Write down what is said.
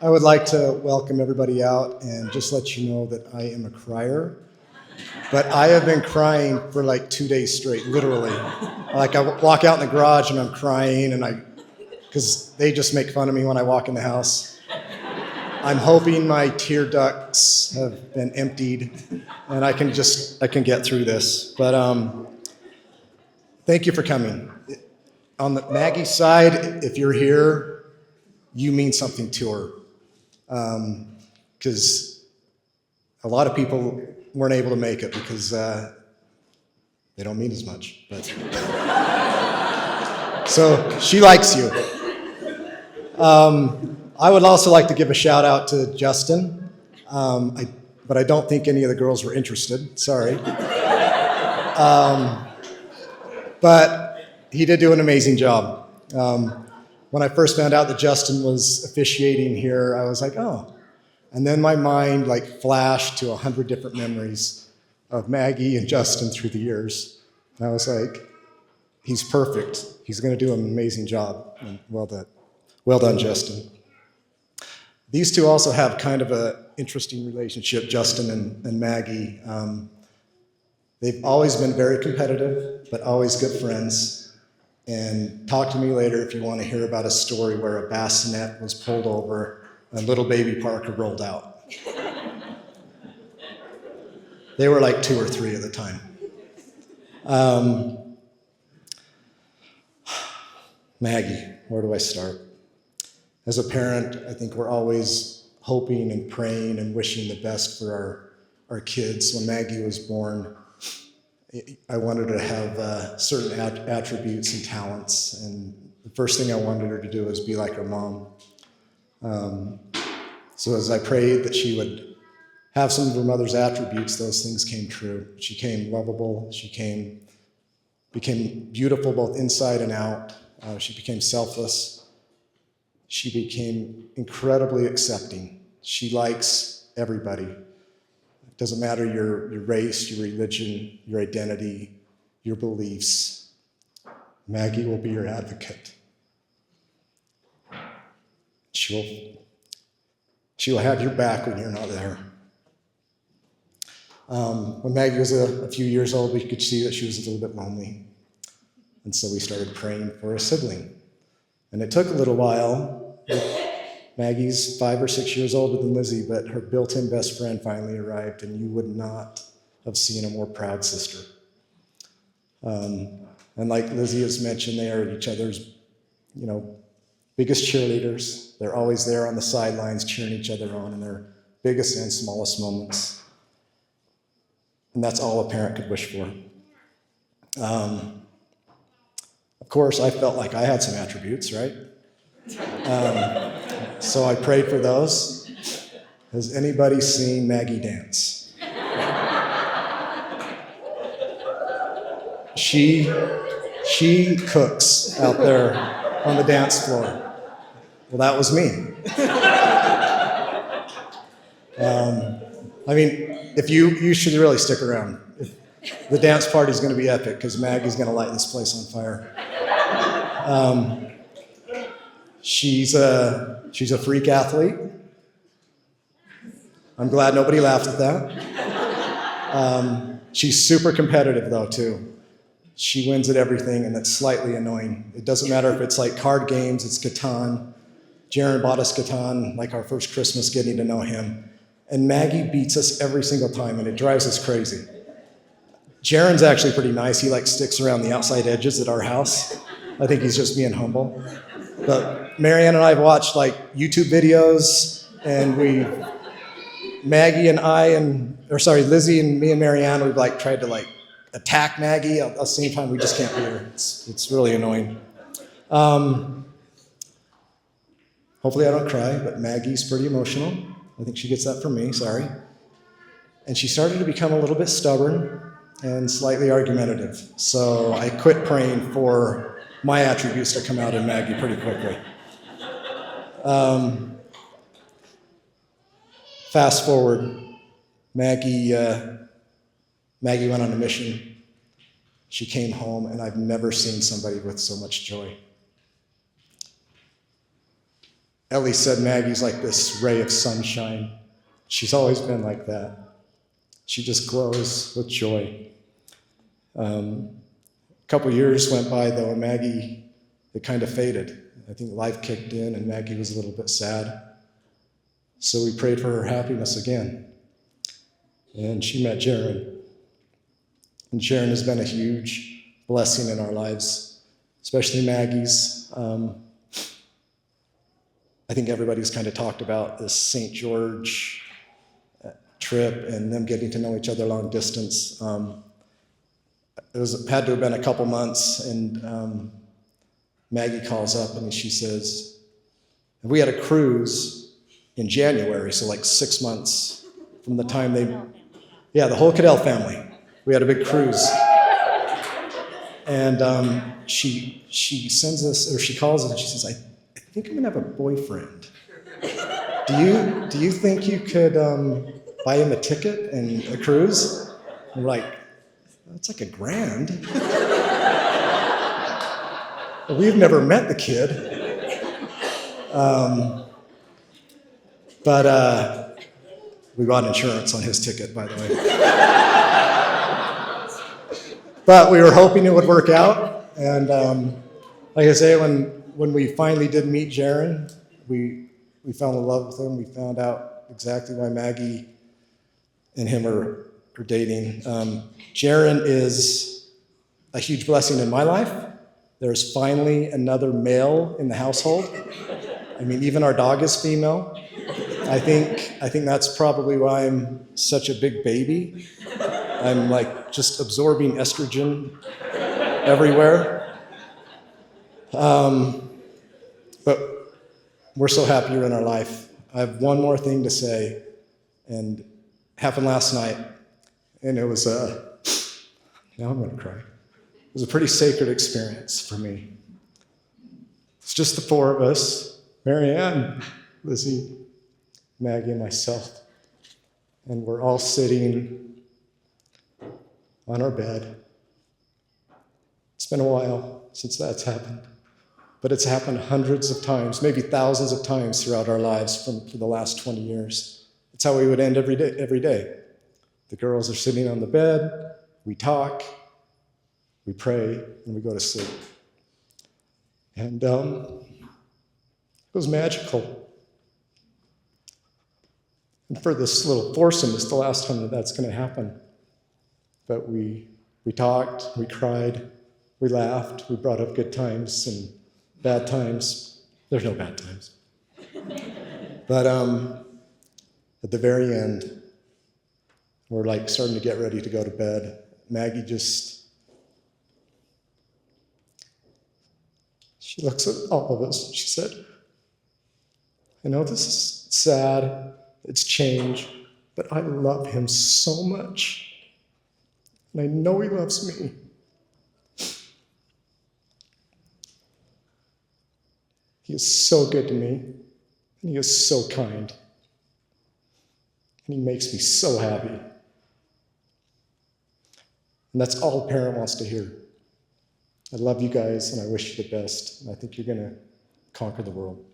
I would like to welcome everybody out and just let you know that I am a crier. But I have been crying for like 2 days straight, literally. Like I walk out in the garage and I'm crying, because they just make fun of me when I walk in the house. I'm hoping my tear ducts have been emptied and I can get through this. But thank you for coming. On the Maggie side, if you're here, you mean something to her. Because a lot of people weren't able to make it because they don't mean as much. But so she likes you. I would also like to give a shout out to Justin, but I don't think any of the girls were interested. Sorry. But he did do an amazing job. When I first found out that Justin was officiating here, I was like, oh. And then my mind flashed to 100 different memories of Maggie and Justin through the years. And I was like, he's perfect. He's going to do an amazing job. And well done. Well done, Justin. These two also have kind of an interesting relationship, Justin and Maggie. They've always been very competitive, but always good friends. And talk to me later if you want to hear about a story where a bassinet was pulled over and little baby Parker rolled out. They were like 2 or 3 at the time. Maggie, where do I start? As a parent, I think we're always hoping and praying and wishing the best for our kids. When Maggie was born, I wanted her to have certain attributes and talents, and the first thing I wanted her to do was be like her mom. So as I prayed that she would have some of her mother's attributes, those things came true. She became lovable. She became beautiful both inside and out. She became selfless. She became incredibly accepting. She likes everybody. It doesn't matter your race, your religion, your identity, your beliefs. Maggie will be your advocate. She will have your back when you're not there. When Maggie was a few years old, we could see that she was a little bit lonely. And so we started praying for a sibling. And it took a little while. Maggie's 5 or 6 years older than Lizzie, but her built-in best friend finally arrived, and you would not have seen a more proud sister. And like Lizzie has mentioned, they are each other's, biggest cheerleaders. They're always there on the sidelines cheering each other on in their biggest and smallest moments. And that's all a parent could wish for. Of course, I felt like I had some attributes, right? So I prayed for those. Has anybody seen Maggie dance? She cooks out there on the dance floor. Well, that was me. If you should really stick around. The dance party's going to be epic because Maggie's going to light this place on fire. She's a freak athlete. I'm glad nobody laughed at that. She's super competitive though too. She wins at everything, and that's slightly annoying. It doesn't matter if it's like card games, it's Catan. Jiren bought us Catan, like our first Christmas, getting to know him. And Maggie beats us every single time, and it drives us crazy. Jiren's actually pretty nice. He sticks around the outside edges at our house. I think he's just being humble. But Marianne and I have watched YouTube videos, and Lizzie and me and Marianne, we've tried to attack Maggie. At the same time, we just can't beat her. It's really annoying. Hopefully I don't cry, but Maggie's pretty emotional. I think she gets that from me, sorry. And she started to become a little bit stubborn and slightly argumentative. So I quit praying for my attributes to come out in Maggie pretty quickly. Fast forward, Maggie went on a mission. She came home, and I've never seen somebody with so much joy. Ellie said Maggie's like this ray of sunshine. She's always been like that. She just glows with joy. A couple years went by, though, and Maggie, it kind of faded. I think life kicked in, and Maggie was a little bit sad. So we prayed for her happiness again. And she met Jiren. And Jiren has been a huge blessing in our lives, especially Maggie's. I think everybody's kind of talked about this St. George trip and them getting to know each other long distance. It had to have been a couple months, and Maggie calls up and she says, we had a cruise in January, so like 6 months from the time the whole Cadell family. We had a big cruise. And she sends us, or she calls us and she says, I think I'm gonna have a boyfriend. Do you think you could buy him a ticket and a cruise? And we're like, that's like $1,000. We've never met the kid. But we bought insurance on his ticket, by the way. But we were hoping it would work out. And like I say, when we finally did meet Jiren, we fell in love with him. We found out exactly why Maggie and him are dating. Jiren is a huge blessing in my life. There's finally another male in the household. I mean, even our dog is female. I think that's probably why I'm such a big baby. I'm like just absorbing estrogen everywhere. But we're so happy you're in our life. I have one more thing to say, and it happened last night, and it was now I'm gonna cry. It was a pretty sacred experience for me. It's just the four of us, Marianne, Lizzie, Maggie, and myself. And we're all sitting on our bed. It's been a while since that's happened, but it's happened hundreds of times, maybe thousands of times throughout our lives for the last 20 years. It's how we would end every day. The girls are sitting on the bed, we talk, we pray, and we go to sleep. And it was magical. And for this little foursome, it's the last time that that's going to happen. But we talked, we cried, we laughed, we brought up good times and bad times. There's no bad times. But at the very end, we're like starting to get ready to go to bed. Maggie she looks at all of us and she said, I know this is sad, it's change, but I love him so much. And I know he loves me. He is so good to me, and he is so kind. And he makes me so happy. And that's all a parent wants to hear. I love you guys, and I wish you the best. And I think you're going to conquer the world.